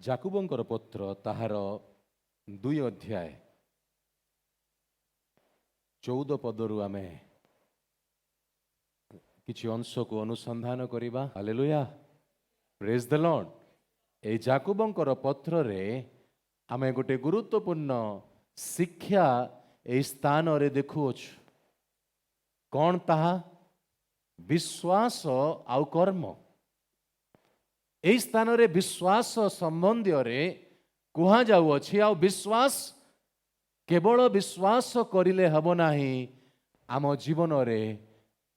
ଯାକୁବଙ୍କର ପତ୍ର ତାହାର 2 ଅଧ୍ୟାୟ 14 ପଦରୁ ଆମେ କିଛି ଅଂଶକୁ ଅନୁସନ୍ଧାନ କରିବା। ହାଲେଲୁୟା, ପ୍ରେଜ୍ ଦ ଲର୍ଡ। এই ଯାକୁବଙ୍କର ପତ୍ରରେ ଆମେ ଗୋଟେ ଗୁରୁତ୍ୱପୂର୍ଣ୍ଣ ଶିକ୍ଷା ଏହି ସ୍ଥାନରେ ଦେଖୁଅଛୁ। କ'ଣ ତାହା? ବିଶ୍ୱାସ ଆଉ କର୍ମ। ଏହି ସ୍ଥାନରେ ବିଶ୍ୱାସ ସମ୍ବନ୍ଧରେ କୁହାଯାଉଅଛି। ଆଉ ବିଶ୍ୱାସ କେବଳ ବିଶ୍ୱାସ କରିଲେ ହେବ ନାହିଁ, ଆମ ଜୀବନରେ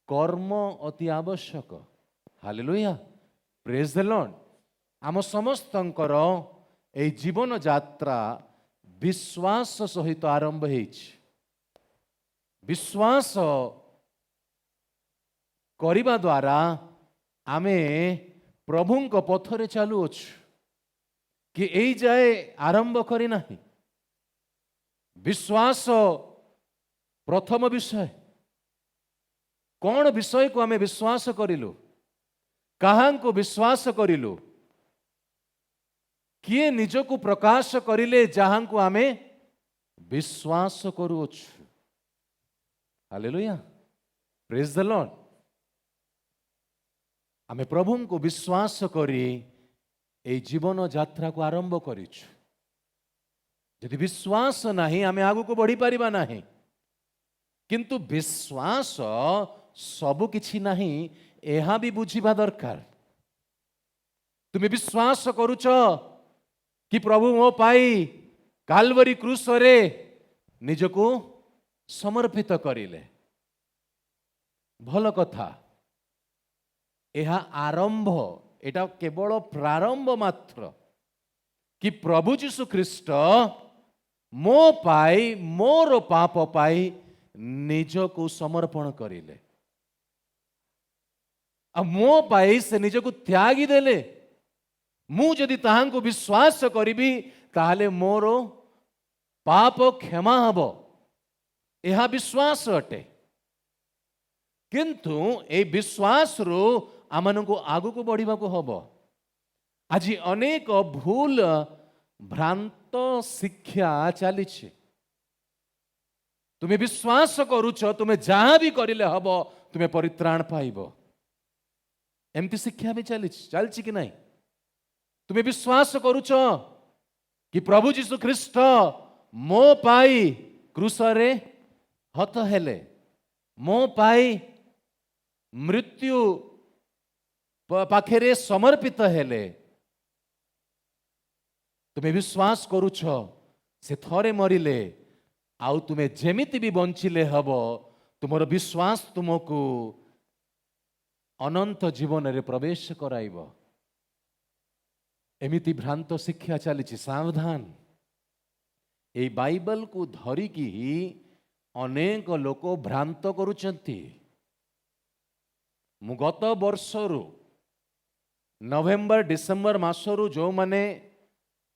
କର୍ମ ଅତି ଆବଶ୍ୟକ। ହାଲେଲୁୟା, ପ୍ରେଜ୍ ଦ ଲର୍ଡ। ଆମ ସମସ୍ତଙ୍କର ଏହି ଜୀବନ ଯାତ୍ରା ବିଶ୍ୱାସ ସହିତ ଆରମ୍ଭ ହେଇଛି। ବିଶ୍ୱାସ କରିବା ଦ୍ୱାରା ଆମେ ପ୍ରଭୁଙ୍କ ପଥରେ ଚାଲୁଅଛୁ। କି ଏଇ ଯାଏ ଆରମ୍ଭ କରିନାହିଁ। ବିଶ୍ୱାସ ପ୍ରଥମ ବିଷୟ। କ'ଣ ବିଷୟକୁ ଆମେ ବିଶ୍ୱାସ କରିଲୁ? କାହାଙ୍କୁ ବିଶ୍ୱାସ କରିଲୁ? କିଏ ନିଜକୁ ପ୍ରକାଶ କରିଲେ ଯାହାଙ୍କୁ ଆମେ ବିଶ୍ୱାସ କରୁଅଛୁ? ହାଲେଲୁୟା, ପ୍ରେଜ୍ ଦ ଲର୍ଡ। ଆମେ ପ୍ରଭୁଙ୍କୁ ବିଶ୍ୱାସ କରି এই ଜୀବନ ଯାତ୍ରାକୁ ଆରମ୍ଭ କରିଛୁ। ଯଦି ବିଶ୍ୱାସ ନାହିଁ ଆମେ ଆଗକୁ ବଢ଼ିପାରିବା ନାହିଁ। କିନ୍ତୁ ବିଶ୍ୱାସ ସବୁ କିଛି ନାହିଁ, ଏହା ବି ବୁଝିବା ଦରକାର। ତୁମେ ବିଶ୍ୱାସ କରୁଛ କି ପ୍ରଭୁ ମୋ ପାଇଁ କାଲବରୀ କ୍ରୁଶରେ ନିଜକୁ ସମର୍ପିତ କରିଲେ? ଭଲ କଥା। ଏହା ଆରମ୍ଭ, এটা କେବଳ ପ୍ରାରମ୍ଭ ମାତ୍ର। କି ପ୍ରଭୁ ଯୀଶୁ ଖ୍ରୀଷ୍ଟ ମୋ ପାଇଁ, ମୋର ପାପ ପାଇଁ ନିଜକୁ ସମର୍ପଣ କରିଲେ। ଆଉ ମୋ ପାଇଁ ସେ ନିଜକୁ ତ୍ୟାଗି ଦେଲେ। ମୁଁ ଯଦି ତାହାଙ୍କୁ ବିଶ୍ୱାସ କରିବି ତାହେଲେ ମୋର ପାପ କ୍ଷମା ହେବ। ଏହା ବିଶ୍ୱାସ ଅଟେ। କିନ୍ତୁ ଏହି ବିଶ୍ୱାସରୁ ଆମମାନଙ୍କୁ ଆଗକୁ ବଢ଼ିବାକୁ ହେବ। ଆଜି ଅନେକ ଭୁଲ ଭ୍ରାନ୍ତ ଶିକ୍ଷା ଚାଲିଛି। ତୁମେ ବିଶ୍ୱାସ କରୁଛ ତୁମେ ଯାହା ବି କରିଲେ ହେବ, ତୁମେ ପରିତ୍ରାଣ ପାଇବ। ଏମିତି ଶିକ୍ଷା ବି ଚାଲିଛି କି ନାହିଁ? ତୁମେ ବିଶ୍ୱାସ କରୁଛ କି ପ୍ରଭୁ ଯୀଶୁ ଖ୍ରୀଷ୍ଟ ମୋ ପାଇଁ କ୍ରୁଶରେ ହତ ହେଲେ, ମୋ ପାଇଁ ମୃତ୍ୟୁ ପାଖରେ ସମର୍ପିତ ହେଲେ। ତୁମେ ବିଶ୍ୱାସ କରୁଛ ସେ ଥରେ ମରିଲେ, ଆଉ ତୁମେ ଯେମିତି ବି ବଞ୍ଚିଲେ ହେବ। ତୁମର ବିଶ୍ୱାସ ତୁମକୁ ଅନନ୍ତ ଜୀବନରେ ପ୍ରବେଶ କରାଇବ। ଏମିତି ଭ୍ରାନ୍ତ ଶିକ୍ଷା ଚାଲିଛି। ସାବଧାନ। এই ବାଇବଲକୁ ଧରିକି ଅନେକ ଲୋକ ଭ୍ରାନ୍ତ କରୁଛନ୍ତି। ମୁଁ ଗତ ବର୍ଷରୁ ନଭେମ୍ବର ଡିସେମ୍ବର ମାସରୁ ଯେଉଁମାନେ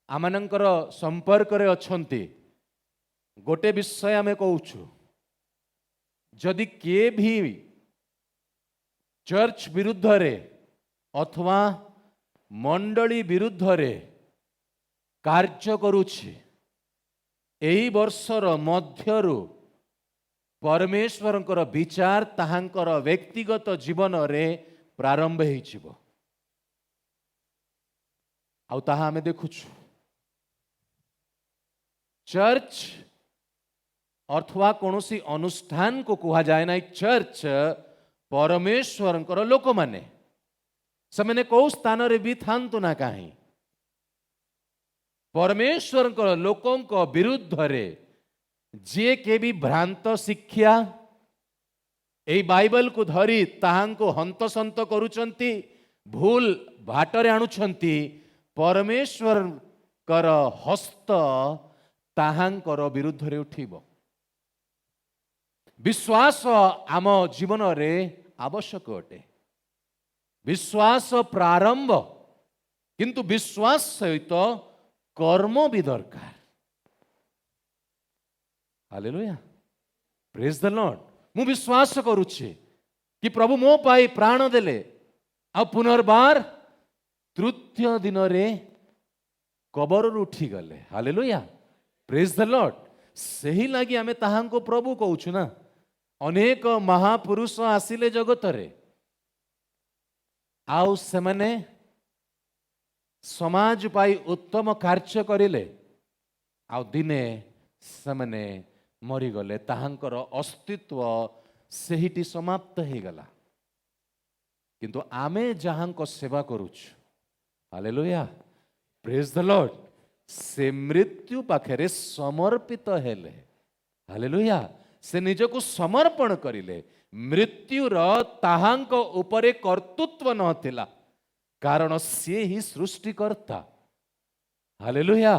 ଆମମାନଙ୍କର ସମ୍ପର୍କରେ ଅଛନ୍ତି, ଗୋଟେ ବିଷୟ ଆମେ କହୁଛୁ। ଯଦି କିଏ ବି ଚର୍ଚ୍ଚ ବିରୁଦ୍ଧରେ ଅଥବା ମଣ୍ଡଳୀ ବିରୁଦ୍ଧରେ କାର୍ଯ୍ୟ କରୁଛି, ଏହି ବର୍ଷର ମଧ୍ୟରୁ ପରମେଶ୍ୱରଙ୍କର ବିଚାର ତାହାଙ୍କର ବ୍ୟକ୍ତିଗତ ଜୀବନରେ ପ୍ରାରମ୍ଭ ହେଇଯିବ। ଆଉ ତାହା ଆମେ ଦେଖୁଛୁ। ଚର୍ଚ୍ଚ ଅଥବା କୌଣସି ଅନୁଷ୍ଠାନକୁ କୁହାଯାଏ ନାହିଁ। ଚର୍ଚ୍ଚ ପରମେଶ୍ୱରଙ୍କର ଲୋକମାନେ। ସେମାନେ କୋଉ ସ୍ଥାନରେ ବି ଥାନ୍ତୁ ନା କାହିଁ, ପରମେଶ୍ୱରଙ୍କର ଲୋକଙ୍କ ବିରୁଦ୍ଧରେ ଯିଏ କେବି ଭ୍ରାନ୍ତ ଶିକ୍ଷା এই ବାଇବଲକୁ ଧରି ତାହାଙ୍କୁ ହନ୍ତସନ୍ତ କରୁଛନ୍ତି, ଭୁଲ ବାଟରେ ଆଣୁଛନ୍ତି, ପରମେଶ୍ୱରଙ୍କର ହସ୍ତ ତାହାଙ୍କର ବିରୁଦ୍ଧରେ ଉଠିବ। ବିଶ୍ୱାସ ଆମ ଜୀବନରେ ଆବଶ୍ୟକ ଅଟେ। ବିଶ୍ୱାସ ପ୍ରାରମ୍ଭ, କିନ୍ତୁ ବିଶ୍ୱାସ ସହିତ କର୍ମ ବି ଦରକାର। ହାଲେଲୁୟା, ପ୍ରେଜ୍ ଦ ଲର୍ଡ। ମୁଁ ବିଶ୍ୱାସ କରୁଛି କି ପ୍ରଭୁ ମୋ ପାଇଁ ପ୍ରାଣ ଦେଲେ, ଆଉ ପୁନର୍ବାର ତୃତୀୟ ଦିନରେ କବରରୁ ଉଠିଗଲେ। ହାଲେଲୁୟା, ପ୍ରେଜ୍ ଦ ଲର୍ଡ। ସେହି ଲାଗି ଆମେ ତାହାଙ୍କୁ ପ୍ରଭୁ କହୁଛୁ ନା। ଅନେକ ମହାପୁରୁଷ ଆସିଲେ ଜଗତରେ, ଆଉ ସେମାନେ ସମାଜ ପାଇଁ ଉତ୍ତମ କାର୍ଯ୍ୟ କରିଲେ, ଆଉ ଦିନେ ସେମାନେ ମରିଗଲେ, ତାହାଙ୍କର ଅସ୍ତିତ୍ୱ ସେହିଟି ସମାପ୍ତ ହେଇଗଲା। କିନ୍ତୁ ଆମେ ଯାହାଙ୍କ ସେବା କରୁଛୁ, ହାଲେଲୁୟା, ପ୍ରେଜ୍ ଦ ଲର୍ଡ, ସେ ମୃତ୍ୟୁ ପାଖରେ ସମର୍ପିତ ହେଲେ। ହାଲେଲୁୟା, ସେ ନିଜକୁ ସମର୍ପଣ କରିଲେ। ମୃତ୍ୟୁର ତାହାଙ୍କ ଉପରେ କର୍ତ୍ତୃତ୍ୱ ନଥିଲା, କାରଣ ସିଏ ହିଁ ସୃଷ୍ଟିକର୍ତ୍ତା। ହାଲେଲୁୟା,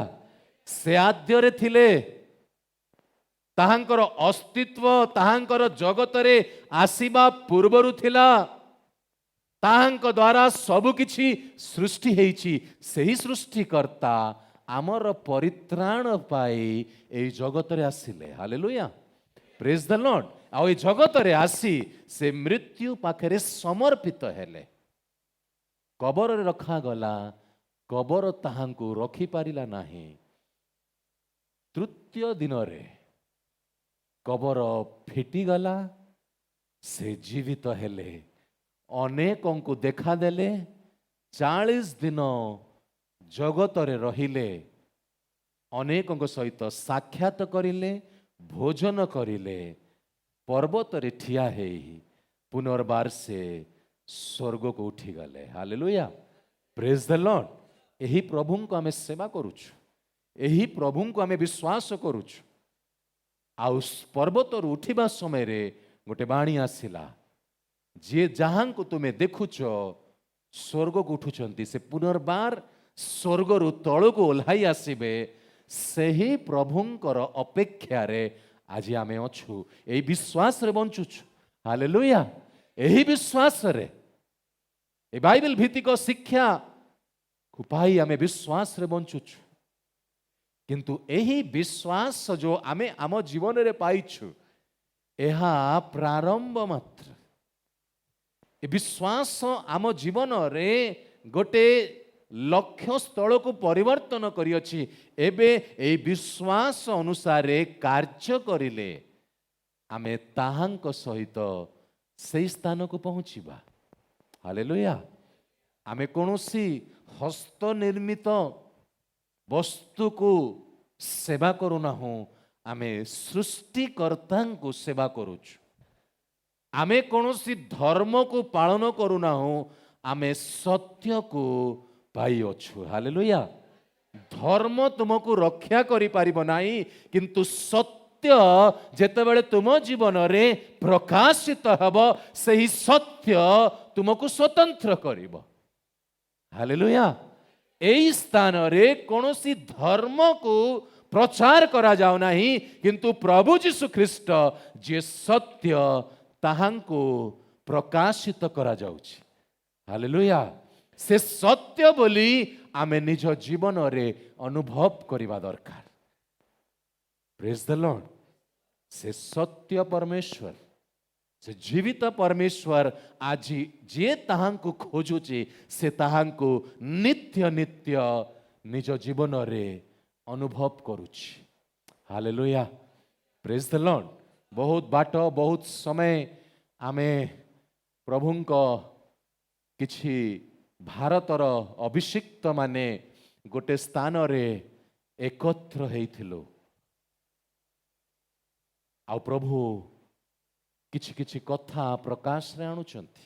ସେ ଆଦ୍ୟରେ ଥିଲେ। ତାହାଙ୍କର ଅସ୍ତିତ୍ୱ ତାହାଙ୍କର ଜଗତରେ ଆସିବା ପୂର୍ବରୁ ଥିଲା। ତାହାଙ୍କ ଦ୍ୱାରା ସବୁକିଛି ସୃଷ୍ଟି ହେଇଛି। ସେହି ସୃଷ୍ଟିକର୍ତ୍ତା ଆମର ପରିତ୍ରାଣ ପାଇଁ ଏହି ଜଗତରେ ଆସିଲେ। ହାଲେଲୁୟା, ପ୍ରେଜ୍ ଦ ଲର୍ଡ। ଆଉ ଏହି ଜଗତରେ ଆସି ସେ ମୃତ୍ୟୁ ପାଖରେ ସମର୍ପିତ ହେଲେ। କବରରେ ରଖାଗଲା, କବର ତାହାଙ୍କୁ ରଖିପାରିଲା ନାହିଁ। ତୃତୀୟ ଦିନରେ କବର ଫିଟିଗଲା, ସେ ଜୀବିତ ହେଲେ। ଅନେକଙ୍କୁ ଦେଖାଦେଲେ। 40 ଦିନ ଜଗତରେ ରହିଲେ। ଅନେକଙ୍କ ସହିତ ସାକ୍ଷାତ କରିଲେ, ଭୋଜନ କରିଲେ। ପର୍ବତରେ ଠିଆ ହେଇ ପୁନର୍ବାର ସେ ସ୍ୱର୍ଗକୁ ଉଠିଗଲେ। ହାଲେଲୁୟା, ପ୍ରେଜ୍ ଦ ଲର୍ଡ। ଏହି ପ୍ରଭୁଙ୍କୁ ଆମେ ସେବା କରୁଛୁ, ଏହି ପ୍ରଭୁଙ୍କୁ ଆମେ ବିଶ୍ୱାସ କରୁଛୁ। ଆଉ ପର୍ବତରୁ ଉଠିବା ସମୟରେ ଗୋଟେ ବାଣୀ ଆସିଲା, ଯିଏ ଯାହାଙ୍କୁ ତୁମେ ଦେଖୁଛ ସ୍ୱର୍ଗକୁ ଉଠୁଛନ୍ତି, ସେ ପୁନର୍ବାର ସ୍ୱର୍ଗରୁ ତଳକୁ ଓହ୍ଲାଇ ଆସିବେ। ସେହି ପ୍ରଭୁଙ୍କର ଅପେକ୍ଷାରେ ଆଜି ଆମେ ଅଛୁ, ଏହି ବିଶ୍ୱାସରେ ବଞ୍ଚୁଛୁ। ହାଲେଲୁୟା, ଏହି ବିଶ୍ୱାସରେ, ଏ ବାଇବେଲ ଭିତ୍ତିକ ଶିକ୍ଷାକୁ ପାଇ ଆମେ ବିଶ୍ୱାସରେ ବଞ୍ଚୁଛୁ। କିନ୍ତୁ ଏହି ବିଶ୍ୱାସ ଯୋଉ ଆମେ ଆମ ଜୀବନରେ ପାଇଛୁ, ଏହା ପ୍ରାରମ୍ଭ ମାତ୍ର। ଏ ବିଶ୍ୱାସ ଆମ ଜୀବନରେ ଗୋଟେ ଲକ୍ଷ୍ୟ ସ୍ଥଳକୁ ପରିବର୍ତ୍ତନ କରିଅଛି। ଏବେ ଏହି ବିଶ୍ୱାସ ଅନୁସାରେ କାର୍ଯ୍ୟ କରିଲେ ଆମେ ତାହାଙ୍କ ସହିତ ସେହି ସ୍ଥାନକୁ ପହଞ୍ଚିବା। ହାଲେଲୁୟା, ଆମେ କୌଣସି ହସ୍ତନିର୍ମିତ ବସ୍ତୁକୁ ସେବା କରୁନାହୁଁ, ଆମେ ସୃଷ୍ଟିକର୍ତ୍ତାଙ୍କୁ ସେବା କରୁଛୁ। ଆମେ କୌଣସି ଧର୍ମକୁ ପାଳନ କରୁନାହୁଁ, ଆମେ ସତ୍ୟକୁ ପାଇଅଛୁ। ହାଲେଲୁୟା, ଧର୍ମ ତୁମକୁ ରକ୍ଷା କରିପାରିବ ନାହିଁ, କିନ୍ତୁ ସତ୍ୟ ଯେତେବେଳେ ତୁମ ଜୀବନରେ ପ୍ରକାଶିତ ହେବ, ସେହି ସତ୍ୟ ତୁମକୁ ସ୍ୱତନ୍ତ୍ର କରିବ। ହାଲେଲୁୟା, ଏହି ସ୍ଥାନରେ କୌଣସି ଧର୍ମକୁ ପ୍ରଚାର କରାଯାଉ ନାହିଁ, କିନ୍ତୁ ପ୍ରଭୁ ଯୀଶୁ ଖ୍ରୀଷ୍ଟ ଯିଏ ସତ୍ୟ, ତାହାଙ୍କୁ ପ୍ରକାଶିତ କରାଯାଉଛି। ହାଲେଲୁୟା, ସେ ସତ୍ୟ ବୋଲି ଆମେ ନିଜ ଜୀବନରେ ଅନୁଭବ କରିବା ଦରକାର। ପ୍ରେଜ୍ ଦ ଲର୍ଡ। ସେ ସତ୍ୟ ପରମେଶ୍ୱର, ସେ ଜୀବିତ ପରମେଶ୍ୱର ଆଜି ଯିଏ ତାହାଙ୍କୁ ଖୋଜୁଛି, ସେ ତାହାଙ୍କୁ ନିତ୍ୟ ନିତ୍ୟ ନିଜ ଜୀବନରେ ଅନୁଭବ କରୁଛି। ହାଲେଲୁୟା, ପ୍ରେଜ୍ ଦ ଲର୍ଡ। ବହୁତ ବାଟ, ବହୁତ ସମୟ ଆମେ ପ୍ରଭୁଙ୍କ କିଛି ଭାରତର ଅଭିଷିକ୍ତ ମାନେ ଗୋଟେ ସ୍ଥାନରେ ଏକତ୍ର ହେଇଥିଲୁ। ଆଉ ପ୍ରଭୁ କିଛି କିଛି କଥା ପ୍ରକାଶରେ ଆଣୁଛନ୍ତି।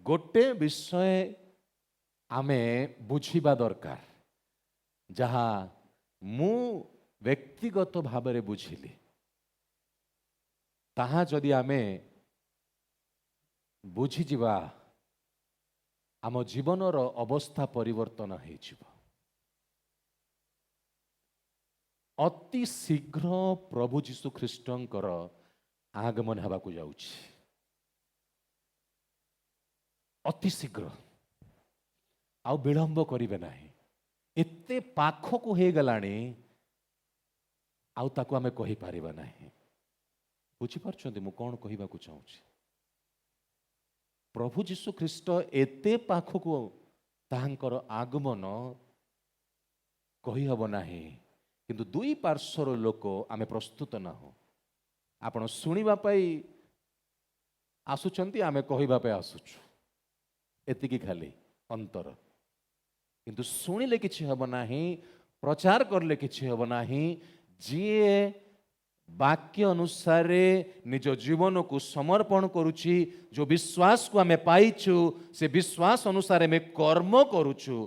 ଗୋଟେ ବିଷୟ ଆମେ ବୁଝିବା ଦରକାର, ଯାହା ମୁଁ ବ୍ୟକ୍ତିଗତ ଭାବରେ ବୁଝିଲି, ତାହା ଯଦି ଆମେ ବୁଝିଯିବା, ଆମ ଜୀବନର ଅବସ୍ଥା ପରିବର୍ତ୍ତନ ହେଇଯିବ। ଅତି ଶୀଘ୍ର ପ୍ରଭୁ ଯୀଶୁ ଖ୍ରୀଷ୍ଟଙ୍କର ଆଗମନ ହେବାକୁ ଯାଉଛି। ଅତି ଶୀଘ୍ର, ଆଉ ବିଳମ୍ବ କରିବେ ନାହିଁ। ଏତେ ପାଖକୁ ହେଇଗଲାଣି, ଆଉ ତାକୁ ଆମେ କହିପାରିବା ନାହିଁ। ବୁଝିପାରୁଛନ୍ତି ମୁଁ କ'ଣ କହିବାକୁ ଚାହୁଁଛି? ପ୍ରଭୁ ଯୀଶୁ ଖ୍ରୀଷ୍ଟ ଏତେ ପାଖକୁ ତାହାଙ୍କର ଆଗମନ कही हब नाही किंतु दुई पार्श्वर लोक आमे प्रस्तुत नाहु आपण शुणिबा पाई आसुचंती आमे कहिबा पाई आसुछु एतिकी खाली अंतर किंतु शुणिले किछि हब नाही प्रचार करले किछि हब नाही जिए वाक्य अनुसार निज जीवन को समर्पण करुछि जो विश्वास को आमे पाइछु से विश्वास अनुसार में कर्म करुछु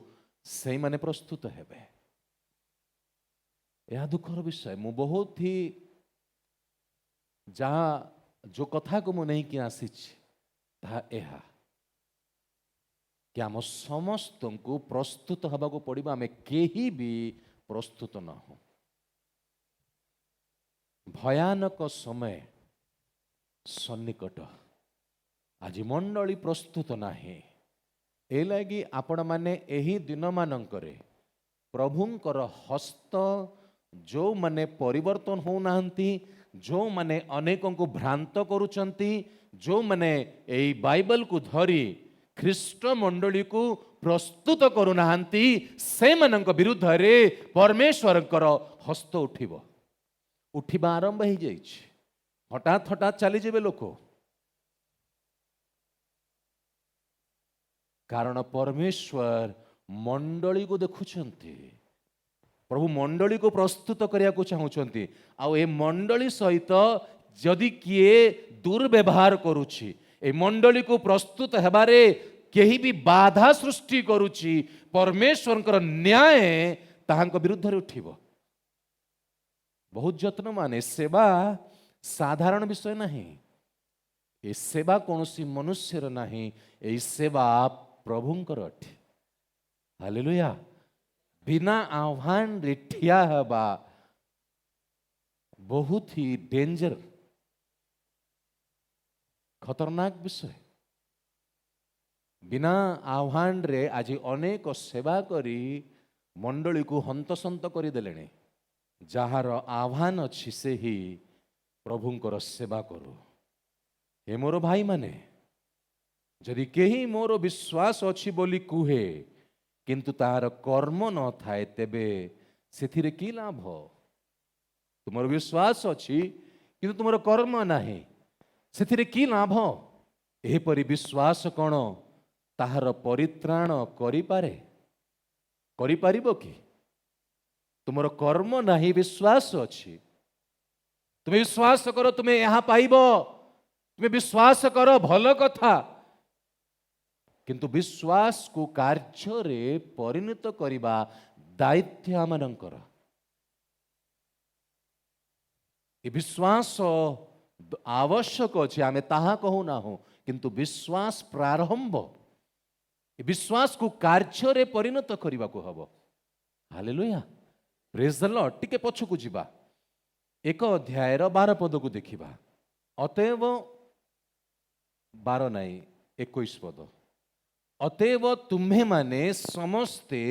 से माने प्रस्तुत हेबे। यह दुखर विषय मु बहुत ही जहाँ जो कथा को मु नहीं कि आसी कि आम समस्त को प्रस्तुत हवा को पड़िबा आमे केही भी प्रस्तुत न हो। भयानक समय सन्निकट आज मंडली प्रस्तुत नाही ए लगी आपण माने एही दिन मानंकरे प्रभुंकर हस्त जो माने परिवर्तन हो नाहंती जो माने अनेकों को भ्रांत करुचंती जो माने एही बाइबल को धरी ख्रीष्ट मंडली को प्रस्तुत करू नाहंती से मानक विरुद्ध रे परमेश्वरकर हस्त उठिबो उठिबा आरंभ हो जाइए हठात हठात चली जाए लोक कारण परमेश्वर मंडली को देखुंती प्रभु मंडली को प्रस्तुत करने को चाहूँगी आउ ए मंडली सहित जदि किए दुर्व्यवहार करुछि ए मंडली को प्रस्तुत हेबारे केही भी बाधा सृष्टि करुछि परमेश्वर न्याय ताहांक विरुद्ध रे उठिबो। बहुत जत्न माने सेवा साधारण विषय नहीं ए सेवा कौन सी मनुष्यर नहीं ए सेवा प्रभुंकर अटे। हालेलुया। बिना आह्वान रे ठिया हबा बहुत ही डेंजर खतरनाक विषय। बिना आह्वान रे आज अनेक सेवा करी मंडली को हंतसंत करी देलेने जार आह्वान अच्छी से ही प्रभुंकर सेवा करू। हे मोर भाई माने जदि केही मोर विश्वास अच्छी बोली कुहे किंतु तार कर्म न थाए तेबे सेथिरे की लाभ। तुमर विश्वास अच्छी किंतु तुमर कर्म नाही सेथिरे की लाभ। एपरि विश्वास कौन ताहार परित्राण करि पारिबो कि तुमर कर्म नाही विश्वास अच्छी तुम्हें विश्वास करो तुम्हें यहाँ पाइब तुम्हें विश्वास करो भल कथा किंतु विश्वास को कार्य रे परिणत करिबा दायित्व आमनकर। ये विश्वास आवश्यक अच्छे आमे ताहा कहू ना हो किंतु विश्वास प्रारंभ विश्वास को कार्य रे परिणत करिबा को हबो। Hallelujah praise the Lord. टिके पछकु जिबा 1 अध्याय 12 पद को देखिबा। अतएव 12 नहीं 21 पद। अतएव तुम्हें माने समस्ते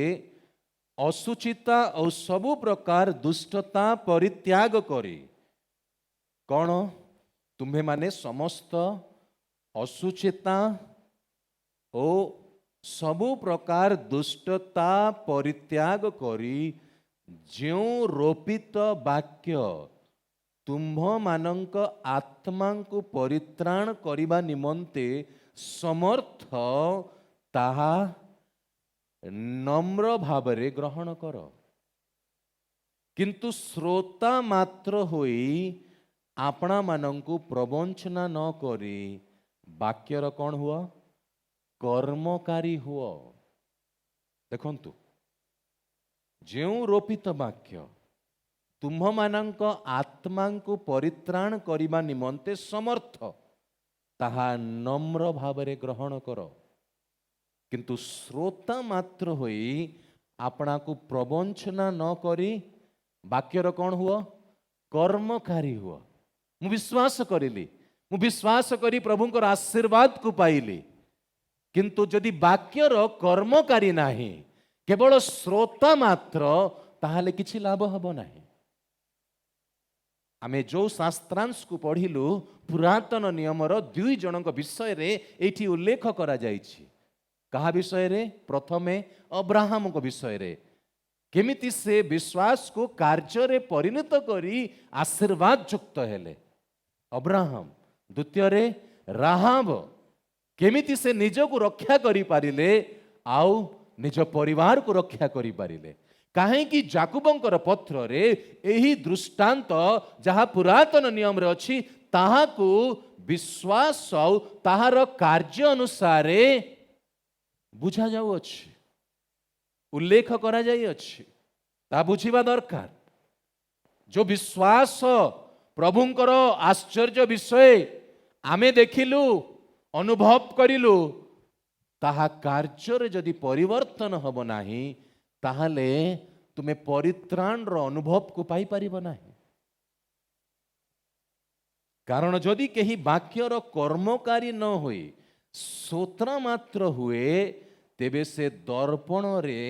असुचिता और सबु प्रकार दुष्टता परित्याग करी। कौन तुम्हें माने समस्त असुचिता और सबु प्रकार दुष्टता परित्याग करी जो रोपित वाक्य तुम्भ मानक आत्मा को परित्राण करिबा निमंते समर्थ ताहा नम्र भावरे ग्रहण कर। किंतु श्रोता मात्र होई आपना मानंकु प्रवंचना न करी वाक्यर कौन हुआ कर्मकारी हुआ। देखंतु जो रोपित वाक्य तुम्ह मानक आत्मा को परित्राण करिबा निमंते समर्थ ताहा नम्र भावरे ग्रहण कर। किंतु श्रोता मात्र होई आपना को प्रवंचना न करी वाक्यर कौन हुआ कर्मकारी हुआ। मु विश्वास करिली मु विश्वास करी प्रभुंकर आशीर्वाद को पाइली किंतु जदि वाक्यर कर्मकारी नाही केवल श्रोता मात्र ताहले किछि लाभ हबो नाही। आमे जो शास्त्रांश को पढ़िलु पुरातन नियमर 2 जनक विषय रे एठी उल्लेख करा जाइछि। कहा विषय रे प्रथमे अब्राहम को विषय रे केमिति से विश्वास को कार्य रे परिणत करी आशीर्वाद युक्त हेले अब्राहम। द्वितीय रे राहाब केमिति से निज को रक्षा करि पारिले आउ निज परिवार को रक्षा करि पारिले। काहेकि जाकुबंकर पत्र रे एही दृष्टांत जहाँ पुरातन नियम रे अछि ताहाकू विश्वास आउ ताहार कार्य अनुसार बुझा जाउ अछि, उल्लेख करा जाई अछि। ता बुझिबा दरकार। जो विश्वास प्रभुंकर आश्चर्य विषय आमे देखिलु अनुभव करिलु ताहा कार्य जदि परिवर्तन हब नाही ताहले तुमे परित्राण रो अनुभव को पाई परिबो नाही। कारण जदि केही वाक्यर कर्मकारी न होई श्रोत्र मात्र हुए तेबे से दर्पण रे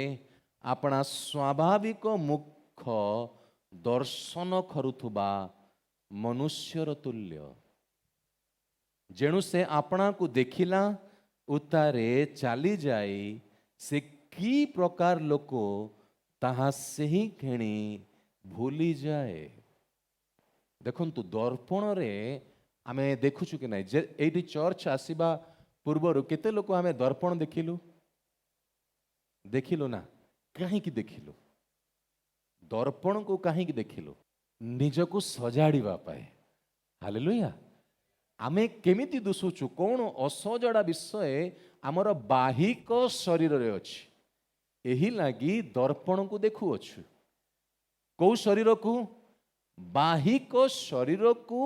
अपना स्वाभाविक मुख दर्शन करुथुबा मनुष्यर तुल्य। जेणु से आपना को देखिला उतारे चली जाई से की प्रकार लोक ताहा से ही घेणी भूली जाए। देखंतु दर्पण रे आमे देखुछु कि नहीं जे एठी चर्च आसीबा पूर्वरु केते लोक आमे दर्पण देखिलु ना। कहीं की देखिलु दर्पण को कहीं की देखिलु निजको सजाड़ीबा पाए। हालेलुया। आमे केमिति दुसुचु कौन असजड़ा विषय आमर बाहिक शरीर रे अछि एही लागी दर्पण को देखु अछु। को शरीर को बाहिक शरीर को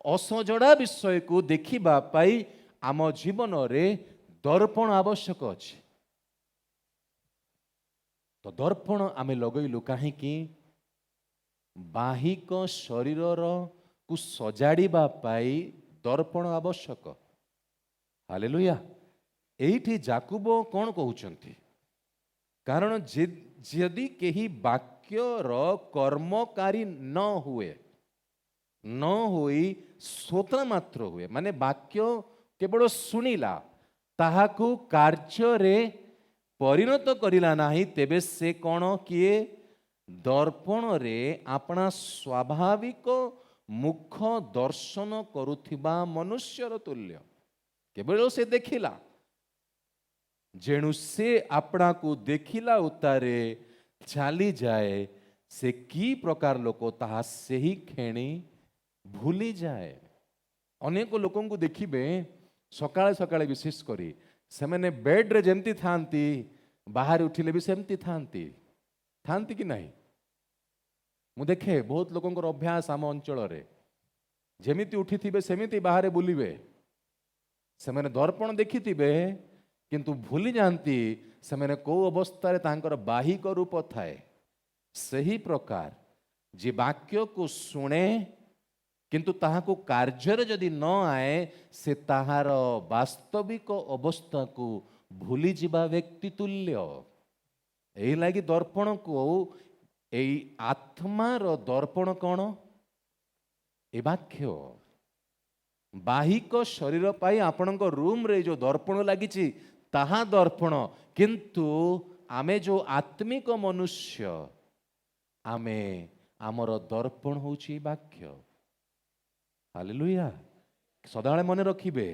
असजड़ा विषय को देखिबा पाई आम जीवन रे दर्पण आवश्यक अछि। तो दर्पण आमे लगैलु काहे कि बाहिक शरीर को सजाड़ीबा पाई दर्पण आवश्यक। हालेलुया। एठी जाकुब कौन कहउचंती कारण जदि केही वाक्यर कर्मकारी न हुए न होई श्रोत्र मात्र हुए माने वाक्य केवल शुणिला ताहाकू कार्य रे परिणत करिला नाही तेबे से कौन किए दर्पण रे अपना स्वाभाविक मुख दर्शन करुथिबा मनुष्यर तुल्य। केवल से देखिला जेणु से अपना को देखिला उतारे चली जाए से की प्रकार लोक ताहा से ही खेणी भूली जाए। अनेक लोकों को देखिबे सकाळे सकाळे विशेष करी से मैंने बेड रे जेमती थांती बाहर उठिले भी सेमती थांती कि नहीं। मु देखे बहुत लोकंकर अभ्यास आम अंचल रे जेमिति उठिथिबे सेमिति बाहर बुलिबे से मैंने दर्पण देखिथिबे किंतु भूली जानती से मैंने को अवस्था रे तांकर बाहिक रूप थाए। सही प्रकार जे वाक्य को सुने किंतु ताहाको कार्य रे जदि न आए से ताहार वास्तविक अवस्था को भूली जिबा व्यक्ति तुल्य। एही लागी दर्पण को एई आत्मार दर्पण कौन ए वाक्य बाहिक शरीर पाई आपणक रूम रे जो दर्पण लागिची ताहा दर्पण किंतु आमे जो आत्मिक मनुष्य आमे आमर दर्पण होची वाक्य। हालेलुया। सदाळे मने रखिबे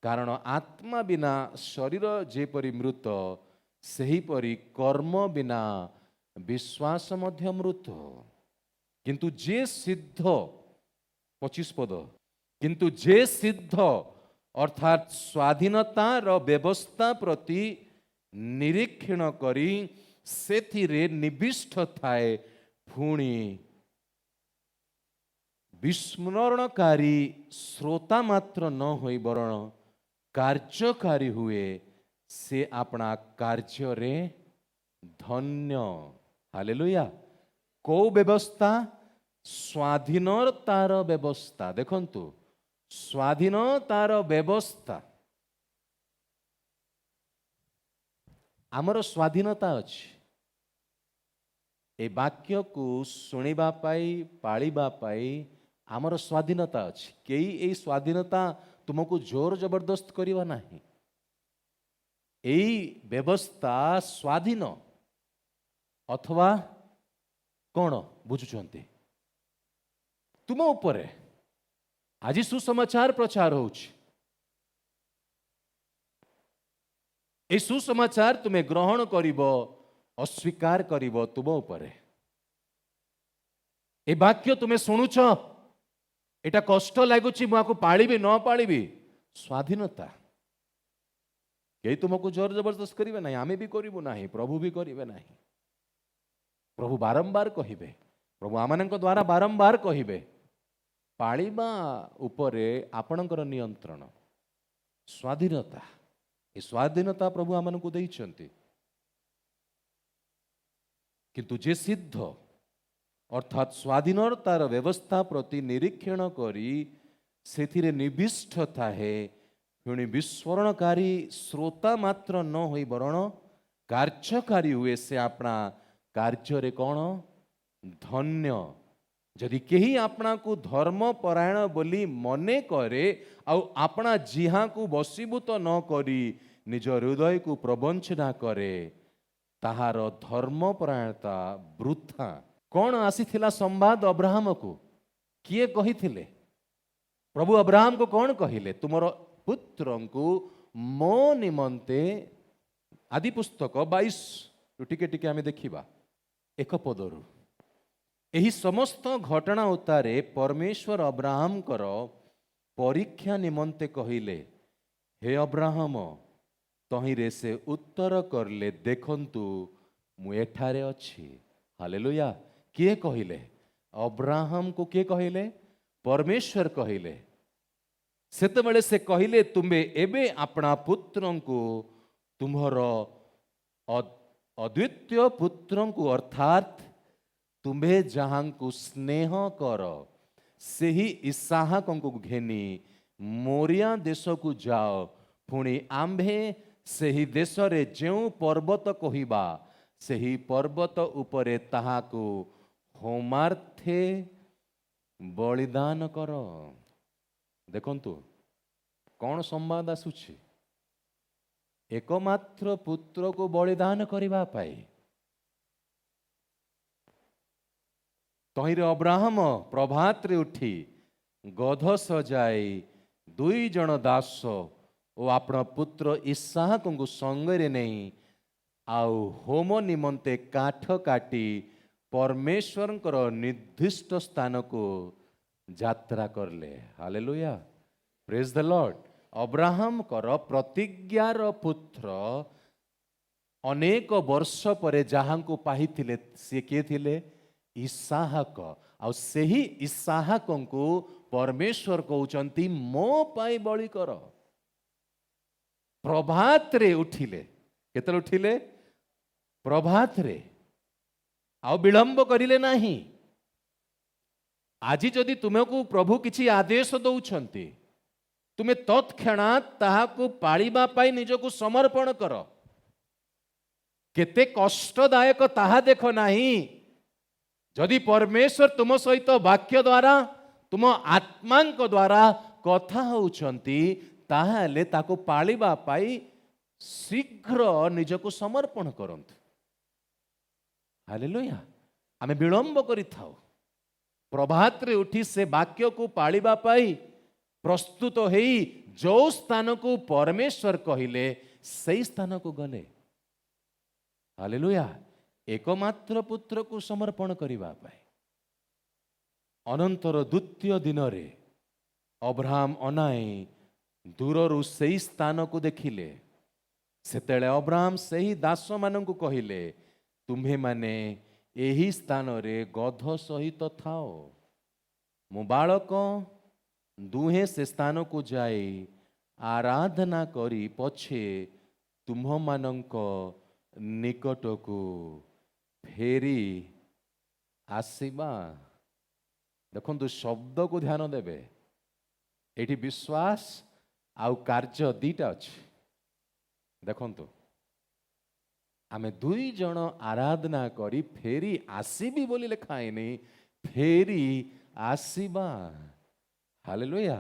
कारण आत्मा बिना शरीर जेपरि मृत सेहीपरि कर्म बिना विश्वास मध्य मृत। किंतु जे सिद्ध 25 पद किंतु जे सिद्ध अर्थात स्वाधीनतार व्यवस्था प्रति निरीक्षण करी सेथिरे निविष्ट थाए पुणी विस्मरणकारी श्रोता मात्र न होई वरण कार्यकारी हुए से अपना कार्य रे धन्य। हालेलुया। को व्यवस्था स्वाधीनतार व्यवस्था। देखंतु स्वाधीनतार व्यवस्था आमर स्वाधीनता अछि ए वाक्य को सुनिबा पाई पालिबा पाई आमर स्वाधीनता अछि। केई ए स्वाधीनता तुमको जोर जबरदस्त करिवा नाही। एई व्यवस्था स्वाधीन अथवा कौन बुझुचंती तुम उपरे आज सुसमाचार प्रचार होउछि ए सुसमाचार तुम्हें ग्रहण करिब अस्वीकार करिब तुम उपरे ए वाक्य तुम्हें शुणुछ एटा कष्ट लगुच मुझे पालिबी न पालिबी स्वाधीनता कई तुमको जोर जबरदस्त करेंगे ना आमे भी करूँ ना प्रभु भी करेंगे ना प्रभु बारंबार कहे प्रभु आम द्वारा बारंबार कहे पालिबा उपरे आपणकर नियंत्रण स्वाधीनता ये स्वाधीनता प्रभु आम को देइछंती किंतु जे सिद्ध अर्थात स्वाधीनतार व्यवस्था प्रति निरीक्षण करी से निविष्ट थाहे पुणी विस्फोरणकारी श्रोता मात्र न होई बरण कार्यकारी हुए से अपना कार्य कौन धन्य जदि केही अपना को धर्म परायण बोली मने करे आपना जिहा को बसीभूत न करी निज हृदय को प्रवंचना करे ताहार धर्म परायणता वृथा कौन आसीथिला संवाद अब्राहम को किए कही थिले प्रभु अब्राहम को कौन कहिले तुमर पुत्र को मो निमंते आदि पुस्तक 22 टिके टिके आमे देखिबा एक पदरु एही समस्त घटना उतारे परमेश्वर अब्राहम कर परीक्षा निमंते कहिले हे अब्राहम तहिरे से उत्तर करले देखंतु मु एठारे अछि हालेलुया किए कहिले अब्राहम को किए कहिले परमेश्वर कहिले सेतेबेले से कहिले तुम्बे एबे अपना पुत्र को तुम्हर अद्वितीय पुत्र को अर्थात तुम्हें जहां को स्नेह कर से ही इसहाक को घेनी मोरिया देश को जाओ पुणी आंभे से ही देश रे जो पर्वत कहिबा से ही पर्वत उपरे ताहाको होमार्थे बलिदान कर देखंतु कौन संवाद आसुछि एकमात्र पुत्र को बलिदान करिबा पाई तहिरे अब्राहम प्रभात रे उठी गध सजाई 2 जन दास और अपना पुत्र इसहाक को संगरे नहीं आउ होम निमंते काठ काटी परमेश्वर निर्दिष्ट स्थान को यात्रा करले hallelujah praise the Lord Abraham कर प्रतिज्ञार पुत्र अनेक वर्ष पर जहां को पाहिथिले से किए थिले इसहाक आ सेही इसहाक को परमेश्वर कहउचंती मो पाई बलि कर प्रभात रे उठिले केतले उठिले प्रभात रे आ विलंब करिले नाही आज जदि तुमको प्रभु किछि आदेश दउछंती तुमे तत्क्षणात ताहाको पालिबा पाई निजको समर्पण कर केते कष्टदायक ताहा देख नाही जदि परमेश्वर तुम सहित वाक्य द्वारा तुम आत्मा द्वारा कथा होउछंती ताहाले ताको पालिबा पाई शीघ्र निजको समर्पण करंतु हालेलुया आमे विलंब करिथाउ प्रभात रे उठी से वाक्य को पालिबा पाई प्रस्तुत हेई जो स्थान को परमेश्वर कहिले सही स्थान को गले हालेलुया एकमात्र पुत्र को समर्पण करिबा पाई अनंतर द्वितीय दिन रे अब्राहम अनाई दूररु सही स्थान को देखिले सेतेले अब्राहम सही दास मान को कहिले तुम्हें माने एही स्थान रे गध सहित थाओ मो बालक दुहे से स्थान को जाई आराधना करी पछे तुम मानक निकट को फेरी आसीबा देखो शब्द को ध्यान देवे एठी विश्वास आउ कार्य दीटा अच्छे देखंतु आमे 2 जन आराधना करी फेरी आसीबी बोली लिखा है फेरी आसीबा हालेलुया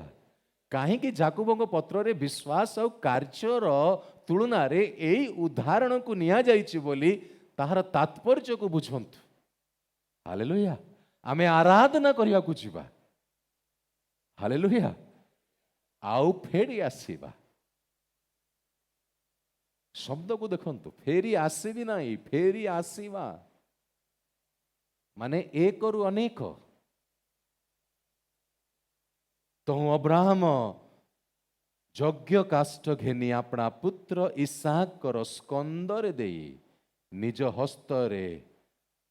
कहीं जाकुबों पत्र रे विश्वास और कार्यर तुलना रे एई उदाहरण को निया जाइछि बोली ତାହାର ତାତ୍ପର୍ଯ୍ୟକୁ ବୁଝନ୍ତୁ। ହାଲେଲୁୟା। ଆମେ ଆରାଧନା କରିବାକୁ ଯିବା, ହାଲେଲୁୟା, ଆଉ ଫେରି ଆସିବା। ଶବ୍ଦକୁ ଦେଖନ୍ତୁ, ଫେରି ଆସିବି ନାହିଁ, ଫେରି ଆସିବା ମାନେ ଏକରୁ ଅନେକ। ତହୁଁ ଅବ୍ରାହମ ଯଜ୍ଞ କାଷ୍ଠ ଘେନି ଆପଣା ପୁତ୍ର ଇସାକର ସ୍କନ୍ଦରେ ଦେଇ ନିଜ ହସ୍ତରେ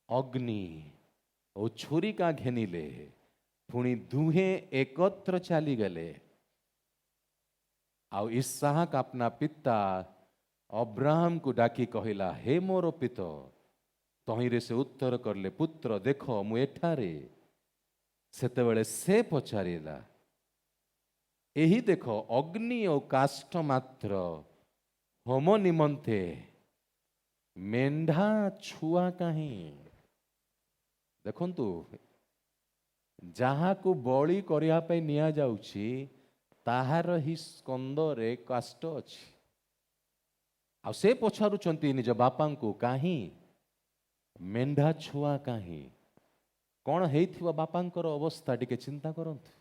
ଅଗ୍ନି ଓ ଛୁରିକା ଘେନିଲେ। ପୁଣି ଦୁହେଁ ଏକତ୍ର ଚାଲିଗଲେ। ଆଉ ଇସାକ ଆପନା ପିତା ଅବ୍ରାହମକୁ ଡାକି କହିଲା, ହେ ମୋର ପିତ। ତହିଁରେ ସେ ଉତ୍ତର କଲେ, ପୁତ୍ର ଦେଖ ମୁଁ ଏଠାରେ। ସେତେବେଳେ ସେ ପଚାରିଲା, ଏହି ଦେଖ ଅଗ୍ନି ଓ କାଷ୍ଠ ମାତ୍ର, ହୋମ ନିମନ୍ତେ ମେଣ୍ଢା ଛୁଆ କାହିଁ? ଦେଖନ୍ତୁ, ଯାହାକୁ ବଳି କରିବା ପାଇଁ ନିଆଯାଉଛି ତାହାର ହିଁ ସ୍କନ୍ଦରେ କାଷ୍ଠ ଅଛି। ଆଉ ସେ ପଚାରୁଛନ୍ତି ନିଜ ବାପାଙ୍କୁ, କାହିଁ ମେଣ୍ଢା ଛୁଆ କାହିଁ? କ'ଣ ହେଇଥିବ ବାପାଙ୍କର ଅବସ୍ଥା ଟିକେ ଚିନ୍ତା କରନ୍ତୁ।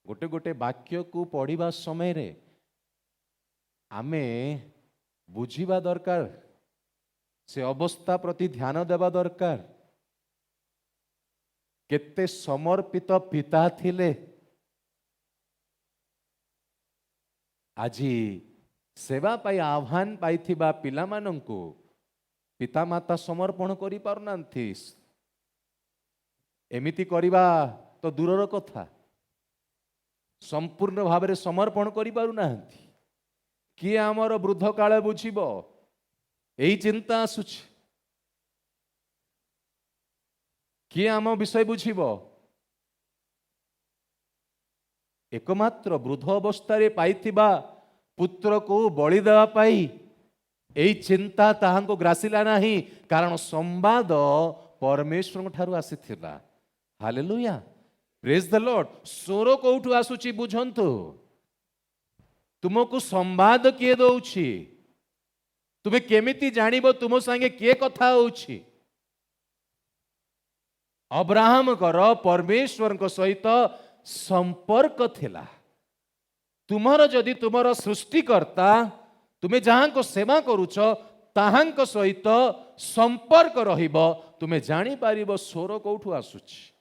ଗୋଟେ ଗୋଟେ ବାକ୍ୟକୁ ପଢ଼ିବା ସମୟରେ ଆମେ ବୁଝିବା ଦରକାର, ସେ ଅବସ୍ଥା ପ୍ରତି ଧ୍ୟାନ ଦେବା ଦରକାର। କେତେ ସମର୍ପିତ ପିତା ଥିଲେ। ଆଜି ସେବା ପାଇଁ ଆହ୍ୱାନ ପାଇଥିବା ପିଲାମାନଙ୍କୁ ପିତାମାତା ସମର୍ପଣ କରିପାରୁନାହାନ୍ତି। ଏମିତି କରିବା ତ ଦୂରର କଥା, ସମ୍ପୂର୍ଣ୍ଣ ଭାବରେ ସମର୍ପଣ କରିପାରୁନାହାନ୍ତି। କିଏ ଆମର ବୃଦ୍ଧ କାଳେ ବୁଝିବ, ଏଇ ଚିନ୍ତା ଆସୁଛି। କିଏ ଆମ ବିଷୟ ବୁଝିବ? ଏକମାତ୍ର ବୃଦ୍ଧ ଅବସ୍ଥାରେ ପାଇଥିବା ପୁତ୍ରକୁ ବଳି ଦେବା ପାଇଁ ଏଇ ଚିନ୍ତା ତାହାଙ୍କୁ ଗ୍ରାସିଲା ନାହିଁ, କାରଣ ସମ୍ବାଦ ପରମେଶ୍ୱରଙ୍କ ଠାରୁ ଆସିଥିଲା। ହାଲେଲୁୟା, ପ୍ରେଜ୍ ଦ ଲର୍ଡ। ସ୍ୱର କୋଉଠୁ ଆସୁଛି ବୁଝନ୍ତୁ। ତୁମକୁ ସମ୍ବାଦ କିଏ ଦଉଛି? ତୁମେ କେମିତି ଜାଣିବ ତୁମ ସାଙ୍ଗେ କିଏ କଥା ହଉଛି? ଅବ୍ରାହମଙ୍କର ପରମେଶ୍ୱରଙ୍କ ସହିତ ସମ୍ପର୍କ ଥିଲା। ତୁମର ଯଦି ତୁମର ସୃଷ୍ଟିକର୍ତ୍ତା, ତୁମେ ଯାହାଙ୍କ ସେବା କରୁଛ ତାହାଙ୍କ ସହିତ ସମ୍ପର୍କ ରହିବ, ତୁମେ ଜାଣିପାରିବ ସ୍ୱର କୋଉଠୁ ଆସୁଛି।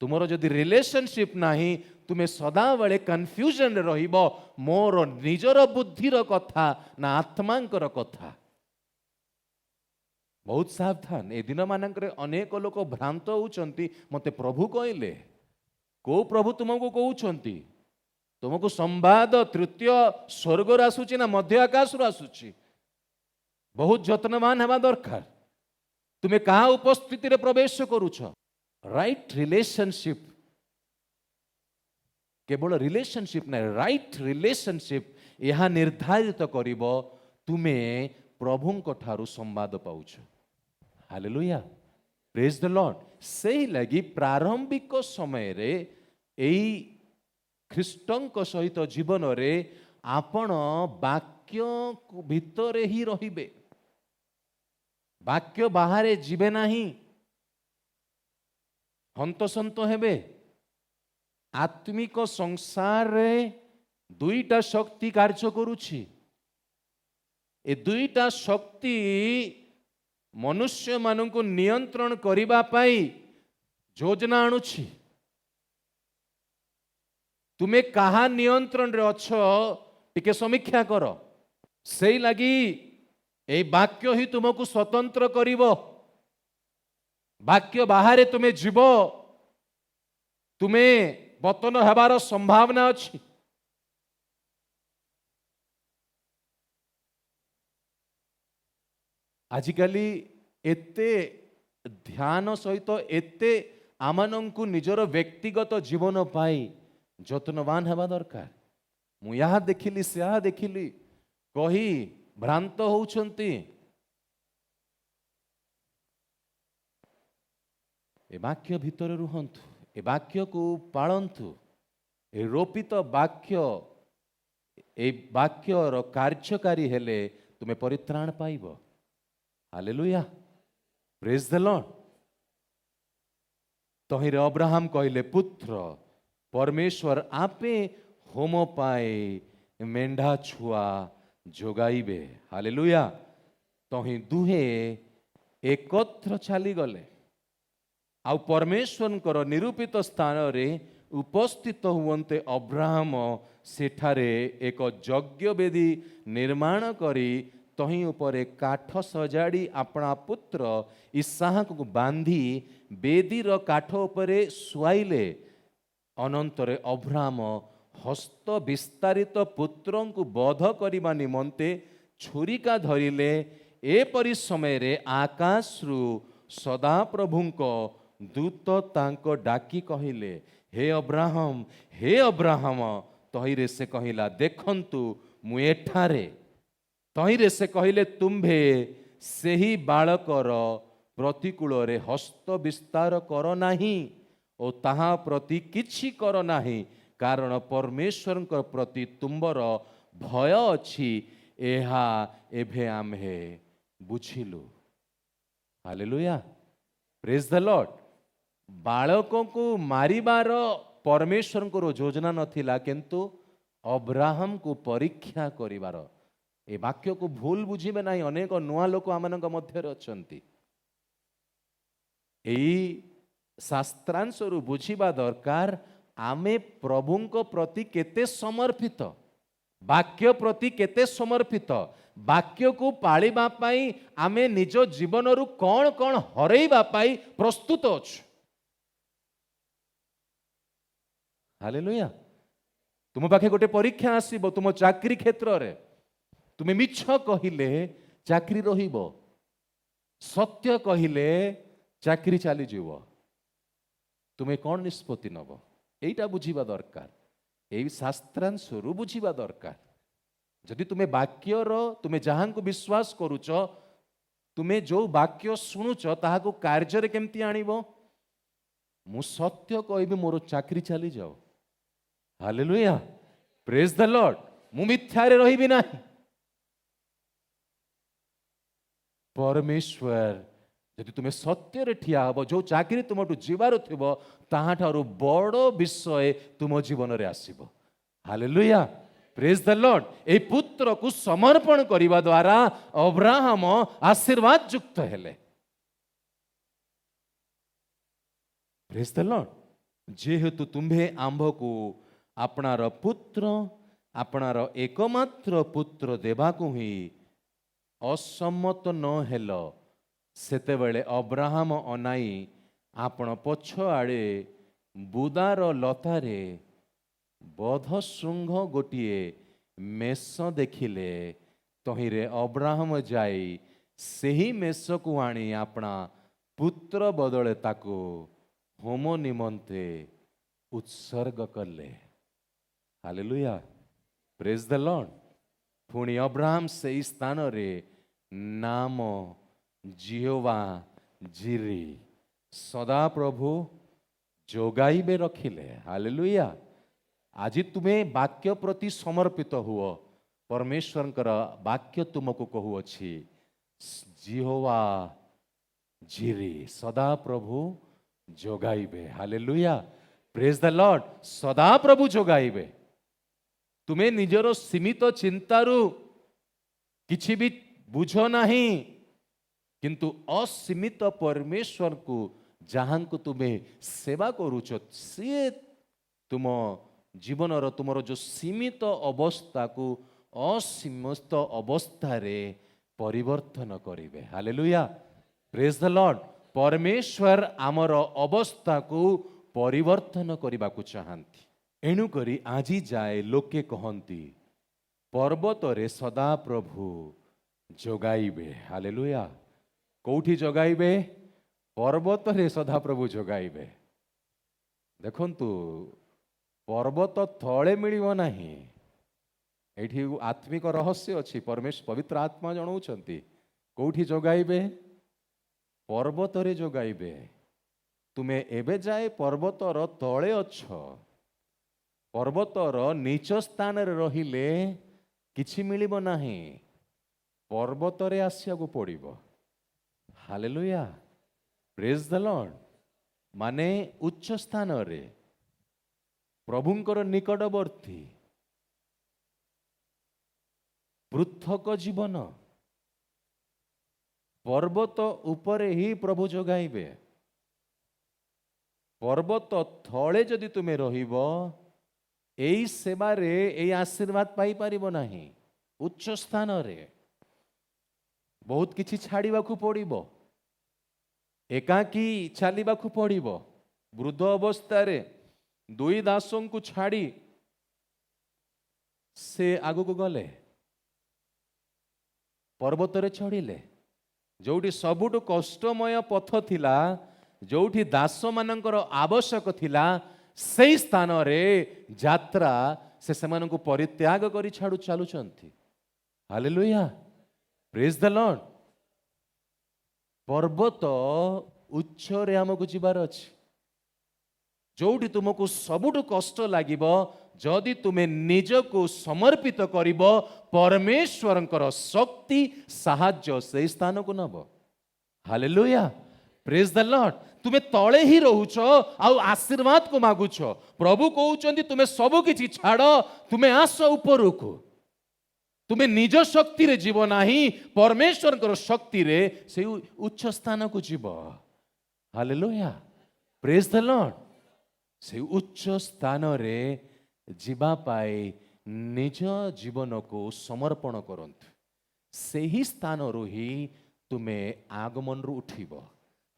ତୁମର ଯଦି ରିଲେସନସିପ୍ ନାହିଁ, ତୁମେ ସଦାବେଳେ କନଫ୍ୟୁଜନରେ ରହିବ, ମୋର ନିଜର ବୁଦ୍ଧିର କଥା ନା ଆତ୍ମାଙ୍କର କଥା। ବହୁତ ସାବଧାନ। ଏ ଦିନମାନଙ୍କରେ ଅନେକ ଲୋକ ଭ୍ରାନ୍ତ ହେଉଛନ୍ତି। ମୋତେ ପ୍ରଭୁ କହିଲେ, କୋଉ ପ୍ରଭୁ ତୁମକୁ କହୁଛନ୍ତି? ତୁମକୁ ସମ୍ବାଦ ତୃତୀୟ ସ୍ୱର୍ଗରୁ ଆସୁଛି ନା ମଧ୍ୟ ଆକାଶରୁ ଆସୁଛି? ବହୁତ ଯତ୍ନବାନ ହେବା ଦରକାର। ତୁମେ କାହା ଉପସ୍ଥିତିରେ ପ୍ରବେଶ କରୁଛ? ରାଇଟ୍ ରିଲେସନସିପ୍, କେବଳ ରିଲେସନସିପ୍ ନାହିଁ, ରାଇଟ୍ ରିଲେସନସିପ୍ ଏହା ନିର୍ଦ୍ଧାରିତ କରିବ ତୁମେ ପ୍ରଭୁଙ୍କ ଠାରୁ ସମ୍ବାଦ ପାଉଛ। ହାଲେଲୁୟା, ପ୍ରେଜ୍ ଦ ଲର୍ଡ। ସେହି ଲାଗି ପ୍ରାରମ୍ଭିକ ସମୟରେ ଏଇ ଖ୍ରୀଷ୍ଟଙ୍କ ସହିତ ଜୀବନରେ ଆପଣ ବାକ୍ୟ ଭିତରେ ହିଁ ରହିବେ, ବାକ୍ୟ ବାହାରେ ଯିବେ ନାହିଁ। ହନ୍ତସନ୍ତ ହେବେ। ଆତ୍ମିକ ସଂସାରରେ ଦୁଇଟା ଶକ୍ତି କାର୍ଯ୍ୟ କରୁଛି। ଏ ଦୁଇଟା ଶକ୍ତି ମନୁଷ୍ୟମାନଙ୍କୁ ନିୟନ୍ତ୍ରଣ କରିବା ପାଇଁ ଯୋଜନା ଆଣୁଛି। ତୁମେ କାହା ନିୟନ୍ତ୍ରଣରେ ଅଛ ଟିକେ ସମୀକ୍ଷା କର। ସେଇ ଲାଗି এই ବାକ୍ୟ ହିଁ ତୁମକୁ ସ୍ୱତନ୍ତ୍ର କରିବ। ବାକ୍ୟ ବାହାରେ ତୁମେ ଯିବ, ତୁମେ ପତନ ହେବାର ସମ୍ଭାବନା ଅଛି। ଆଜିକାଲି ଏତେ ଧ୍ୟାନ ସହିତ ଏତେ ଆମମାନଙ୍କୁ ନିଜର ବ୍ୟକ୍ତିଗତ ଜୀବନ ପାଇଁ ଯତ୍ନବାନ ହେବା ଦରକାର। ମୁଁ ଏହା ଦେଖିଲି ସେହା ଦେଖିଲି କହି ଭ୍ରାନ୍ତ ହେଉଛନ୍ତି। ଏ ବାକ୍ୟ ଭିତରେ ରୁହନ୍ତୁ, ଏ ବାକ୍ୟକୁ ପାଳନ୍ତୁ। ଏ ରୋପିତ ବାକ୍ୟ, ଏ ବାକ୍ୟର କାର୍ଯ୍ୟକାରୀ ହେଲେ ତୁମେ ପରିତ୍ରାଣ ପାଇବ। Hallelujah, praise the lord. तहिरे अब्राहम कहले पुत्र परमेश्वर आपे होम पाए मेंढा छुआ जोगाइबे। हालेलुया। तही दुहे एकत्र चली गले आउ परमेश्वर निरूपित स्थान रे उपस्थित हुवन्ते अब्राहम सेठारे एक यज्ञ वेदी निर्माण करी तही उपरे काठ सजाड़ी अपना पुत्र इसहाक को बांधी वेदीर काठ उपरे शुआइले। अनंतरे अब्राहम हस्त विस्तारित पुत्र को बध करने निमंते छुरिका धरिले। एपरि समय रे आकाशरु सदाप्रभुंको दूत तांको डाकी कहिले, हे अब्राहम, हे अब्राहम। तहिरे से कहिला, देखंतु मु एठारे। तहिरे से कहिले, तुम्भे सेही बालकर प्रतिकूल रे हस्त विस्तार कर नाही ओ ताहा प्रति किछि कर नाही, कारण परमेश्वर प्रति तुम्बर भय अछि, एहा एभे आम्हे बुझिलु। Hallelujah, praise the lord. बालकों को मारिबार परमेश्वर को योजना नथिला, किंतु अब्राहम को परीक्षा करिबार। ए वाक्य को भूल बुझिबे नाही, अनेक नुआ लोक आमनक मध्य अछंती। एई शास्त्रांशरू बुझिबा दरकार, आमे प्रभुंको प्रति केते समर्पित, वाक्य प्रति केते समर्पित, वाक्य को पालिबा पाई आमे निज जीवन रु कौन कौन हरैबा पाई प्रस्तुत अछु। हालेलुया। तुम पाखे गोटे परीक्षा आसीबो तुम चाकरी क्षेत्र रे, तुमे मिछ कहिले चाकरी रहिबो, सत्य कहिले चाकरी चली जीवो। तुमे कौन निष्पत्ति नब, एटा बुझिबा दरकार, एई शास्त्रांशरू बुझिबा दरकार। जदि तुमे वाक्यर तुमे जहां को विश्वास करूच, तुमे जो वाक्य शुणुच ताहाको कार्य रे केमती आनिबो। मु सत्य कहबी मोर चाकरी चली जाओ। Hallelujah, praise the Lord. मु मिथ्यारे रहिबी नाही। परमेश्वर जदि तुमे सत्य रे ठिया हबो, जो चाकरी तुमटू जीवार थिबो ताहा ठारू बड़ विषय तुम जीवन रे आसीबो। Hallelujah, praise the lord. ए पुत्र को समर्पण करिबा द्वारा अब्राहम आशीर्वाद युक्त हेले। Praise the lord. जेहेतु तुम्भे आंभ को आपणार पुत्र, आपणार एकमात्र पुत्र देवाकू ही असम्मत न हेलो, सेतेबेले अब्राहम अनाई आपण पछ आड़े बुदार लतारे बध श्रृंग गोटिए मेष देखिले। तहिरे अब्राहम जाई सेही मेष को आनी अपना पुत्र बदले ताको होम निमंते उत्सर्ग कले। Hallelujah, praise the Lord. पुणी अब्राहम से स्थान रे नाम जिहोवा जिरी, सदा प्रभु जोगाइबे रखिले। हालेलुया। आज तुम्हें वाक्य प्रति समर्पित हुओ, परमेश्वर वाक्य तुमको कहू अछि, जिहोवा जिरी, सदा प्रभु जोगाइबे। Hallelujah, praise the lord. सदा प्रभु जोगाइबे। तुम्हें निजर सीमित चिंतारू किछि भी बुझ नाही, किंतु असीमित परमेश्वर को जहां को तुम्हें सेवा करूच, सी तुम जीवन तुमर जो सीमित अवस्था को असीमित अवस्था रे परिवर्तन करिवे। Hallelujah, praise the Lord. परमेश्वर आमर अवस्था को परिवर्तन करने को चाहती। एणु करी आजी जाए लोके कहती, पर्वत रे सदा प्रभु जोगाइबे। हालेलुया। कौठी जोगाइबे? पर्वत रे सदा प्रभु जोगाइबे। देखंतु पर्वत तले मिलिबो नाही। एठी आत्मिक रहस्य अछि, परमेश्वर पवित्र आत्मा जणाउछंती। कौठी जोगाइबे? पर्वत रे जोगाइबे। तुमे एबे जाए पर्वतर तले अछ, पर्वतर नीच स्थान रे रहिले किछि मिलिबो नाही, पर्वत रे आसिया को पड़िबो। Hallelujah, praise the lord. माने उच्च स्थान रे प्रभुंकर निकटवर्ती पृथक जीवन पर्वत उपरे ही प्रभु जगाइबे। पर्वत थले जदि तुमे रहिबो एई सेवारे एई आशीर्वाद पाई परिबो नाही। उच्च स्थान रे बहुत किछि छाड़िबाकू पड़िबो, एकाकी चलिबाकू पड़िबो। वृद्ध अवस्थारे दुई दासों को छाड़ी से आगू गले पर्वतरे चढ़िले, जोठी सबुठु कष्टमय पथ थिला, जोठी दास मानकर आवश्यक थिला, सेई स्थान रे यात्रा से सेमानंकु परित्याग करी छाड़ू चालुचंती। Hallelujah, praise the lord. पर्वत उच्च रे हमकु जिबार अछि, जोठी तुमको सबुठु कष्ट लागिबो, जदि तुमे निजको समर्पित करिबो परमेश्वरंकर शक्ति साहाय्य से स्थान को नब। Hallelujah, praise the Lord. तुमे तळे ही रहुछ आउ आशीर्वाद को मागुछ। प्रभु कहउचंदी तुमे सब किछि छाड़, तुमे आस उपरको। तुमे निज शक्ति रे जीव नाही, परमेश्वरंकर शक्ति रे से उच्च स्थान को जीव। Hallelujah, praise the Lord. से उच्च स्थान रे जीवा पाए निज जीवन को समर्पण करंतु। से ही स्थान रु ही तुमे आगमन रु उठिबो।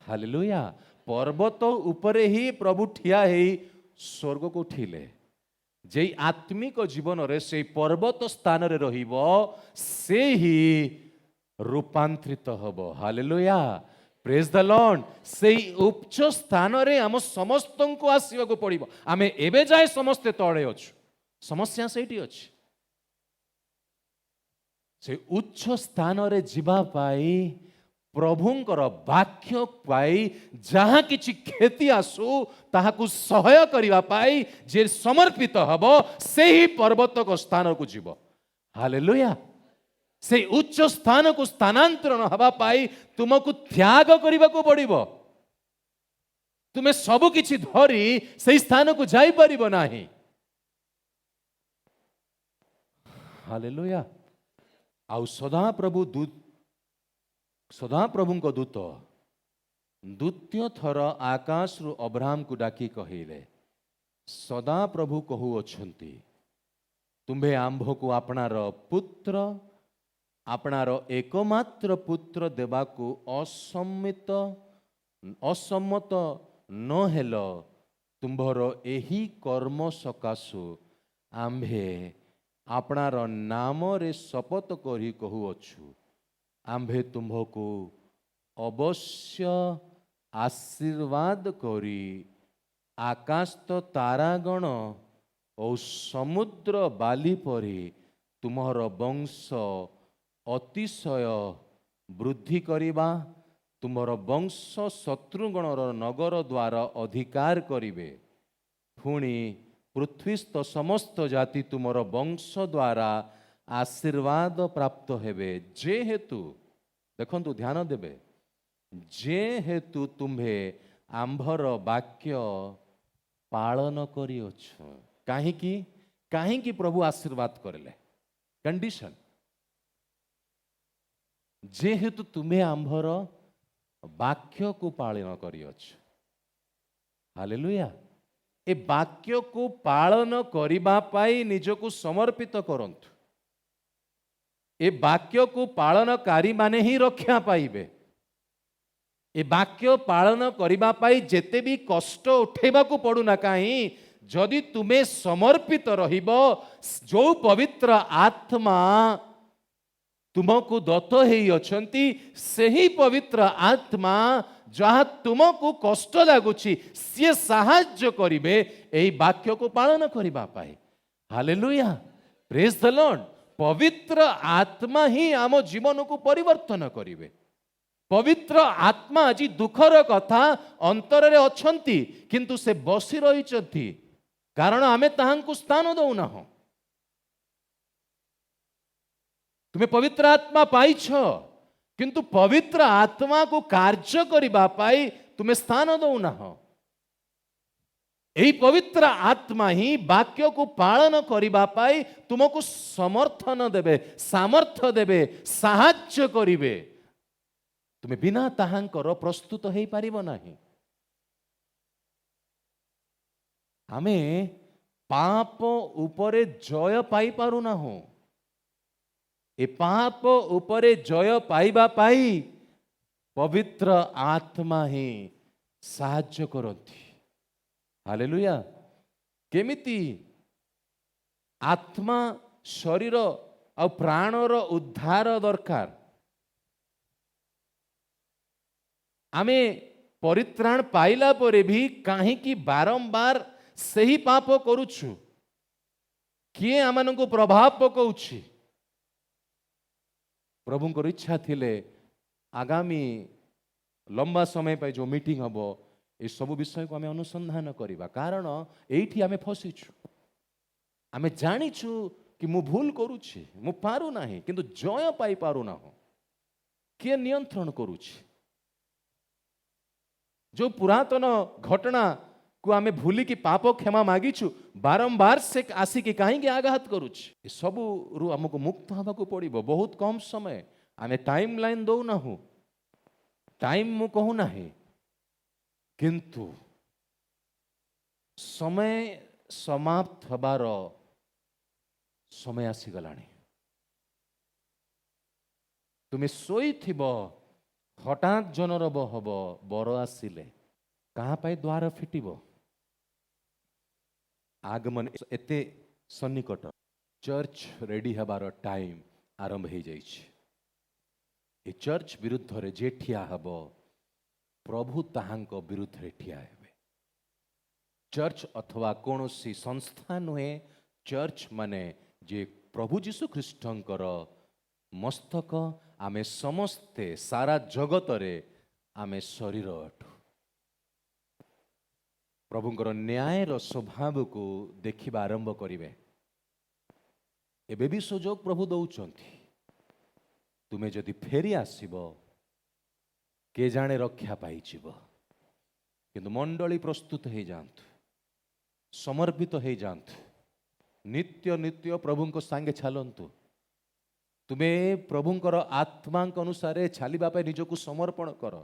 हालेलुया, पर्वत उपरे ही प्रभु ठिया हे स्वर्ग को उठिले। जे आत्मिक जीवन रे से पर्वत स्थान रे रहिबो, से ही रूपांतरित हबो। Hallelujah, praise the Lord. से उच्च स्थान रे हम समस्त को आसीबा को पड़िबो। आमे एबे जाय समस्त तळे अछु, समस्या सेठी अछि। से उच्च स्थान रे जीवा पाई प्रभुंकर वाक्य पाई जहाँ किछि खेती आसु ताहाकु सहाय करिवा पाई जे समर्पित हबो, से ही पर्वत को स्थान को जीव। हालेलुया, से उच्च स्थान को स्थानांतरण हवा पाई तुमको त्याग करने को पड़िबो। तुमे सब किछि धरी से स्थान को जाई परिबो नाही। हालेलुया। आउ सदा प्रभुंक दूत द्वितीय थर आकाश रु अब्राहम को डाकी कहिले, सदा प्रभु कहू अछंती, तुम्भे आंभ को आपणार पुत्र, आपणार एकमात्र पुत्र देवाकू असम्मत न हेल, तुम्भर एही कर्म सकाशु आंभे आपणार नाम रे शपथ करी कहू अछु, आंभे तुम्भको अवश्य आशीर्वाद करी आकाश तो तारागण और समुद्र बाली परी तुम्हार वंश अतिशय वृद्धि करिबा, तुम्हार वंश शत्रुगणर नगर द्वार अधिकार करिवे, पुणी पृथ्वीस्थ समस्त जाति तुमर वंश द्वारा आशीर्वाद प्राप्त हेबे। जे हेतु देखंतु ध्यान देबे, जे हेतु तुम्हे आंभर वाक्य पालन करियोछ। काहेकि प्रभु आशीर्वाद करले, कंडीशन, जे हेतु तुम्हे आंभर वाक्य को पालन करियोछ। हालेलुया। ए वाक्य को पालन करिबा पाई निजको समर्पित करंतु। ए वाक्य को पालनकारी माने ही रक्षा पाइबे। ए वाक्य पालन करिबा पाई जेते भी कष्ट उठेबा को पड़ुना काई, जदि तुमे समर्पित रहिबो, जो पवित्र आत्मा तुमको दत्त हेई अछंती, सेही पवित्र आत्मा जहाँ तुमको कष्ट लागुची सी साहाय्य करिवे एई वाक्य को पालन करिबा पाए। Hallelujah, praise the Lord. पवित्र आत्मा ही आम जीवन को परिवर्तन करिवे। पवित्र आत्मा आज दुखर कथा अंतर रे अछंती, किंतु से बसी रहिचंती, कारण आमे ताहांकु स्थान दउना हो। तुम्हें पवित्र आत्मा पाइछ, किंतु पवित्र आत्मा को कार्य करिबा पाई तुमे स्थान दौना हो। यही पवित्र आत्मा ही वाक्य को पालन करिबा पाई तुमको समर्थन देबे, सामर्थ्य देबे, साहाय्य करिबे। तुमे बिना ताहांकर प्रस्तुत हेई पारिबो नाही। आमे पाप उपरे जय पाई पारु ना हो। ए पाप उपरे जय पाइबा पाई पवित्र आत्मा ही साहाय्य करती। हालेलुया। केमिति आत्मा शरीर और प्राणर उद्धार दरकार। आमे परित्राण पाइला परे भी काहेकि बारंबार सही पाप करुछु? किए आमनको प्रभाव पकाउछि? प्रभुंकर इच्छा थिले आगामी लंबा समय पर जो मीटिंग हम ये सब विषय को आम अनुसंधान करवा। कारण एठी आमे फसीछु। आमे जानिछु कि मु भूल करुछि, मु पारु नाही, किंतु जय पाई पारु ना हो। किए नियंत्रण करुछि? जो पुरातन घटना को आमे भूली की पाप क्षमा मागिछु, बारंबार से आसिकी कहीं आघात करुछि। ये सब रु हमको मुक्त हवा को पड़िबो। बहुत कम समय आमे टाइम लाइन दौ ना हो। टाइम मु कहू नाही, किंतु समय समाप्त हबार समय आसी गलानी। तुमे सोई थिबो, हठात जनरब हब, बर आसिले कहाँ पाई द्वार फिटिबो? आगमन एते सन्निकट। चर्च रेडी हबार टाइम आरंभ हो जाइछि। ए चर्च विरुद्ध रे जे ठिया हब, प्रभु ताहांक विरुद्ध रे ठिया हेबे। चर्च अथवा कोनोसी संस्था नुहे। चर्च माने जे प्रभु जीशु ख्रीष्टंकर मस्तक। आमे समस्ते सारा जगत रे आमे शरीर अटु। प्रभुंकर न्यायर स्वभाव को देखिबा आरंभ करिवे। एबे भी सुजोग प्रभु दौचंती। तुमे जदि फेरी आसीबो, के जाने रक्षा पाई जीव। किंतु मंडली प्रस्तुत हो जातु, समर्पित हो जातु, नित्य नित्य प्रभुंको सांगे छालंतु। तुमे प्रभुंकर आत्मांक अनुसारे छालिबा पे निजको समर्पण कर।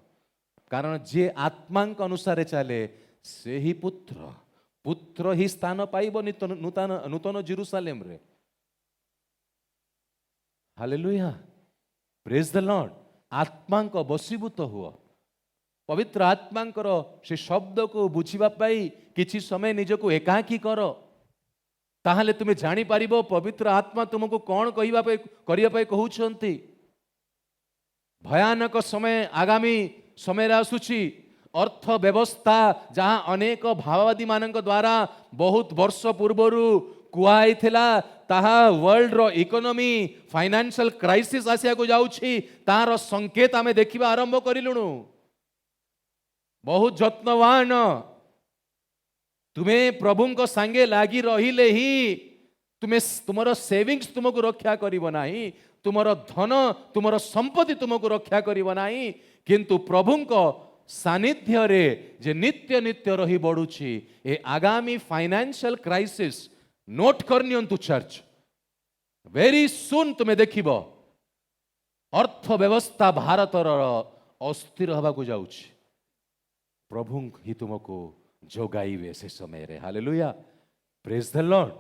कारण जे आत्मांक अनुसारे चाले से ही पुत्र। पुत्र ही स्थान पाइब नूतन नूतन जेरूसलेम रे। Hallelujah, praise the lord. आत्मांक बसीभूत हुआ। पवित्र आत्मांकर से शब्द को बुझिबा पाई किछि समय निजको एकाकी कर। ताहले तुमे जानी पारिबो पवित्र आत्मा तुमको कौन कहिबा पाई करिया पाई कहउछंती। भयानक समय आगामी समय आसुछि। अर्थ व्यवस्था जहाँ अनेक भाववादी मानक द्वारा बहुत वर्ष पूर्वरु कुआई थिला, ताहा वर्ल्ड रो इकोनॉमी फाइनेंशियल क्राइसिस आसिया को जाउछि। तार संकेत आमे देखिबा आरंभ करिलुनु। बहुत जत्नवान तुम्हें प्रभु को सांगे लागी रहिले ही तुम्हें तुमर सेविंग्स तुमको रक्षा करिबो नाही। तुमर धन तुमर संपत्ति तुमको रक्षा करिबो नाही। किंतु प्रभु को सानिध्य रे जे नित्य नित्य रही बढुछि। ए आगामी फाइनेंशियल क्राइसिस नोट करनियंतु चर्च। वेरी सुन तुम्हें देखिबो अर्थव्यवस्था भारतर अस्थिर हवा को जाउछि। प्रभु ही तुमको जोगाइबे से समय रे। Hallelujah, praise the Lord.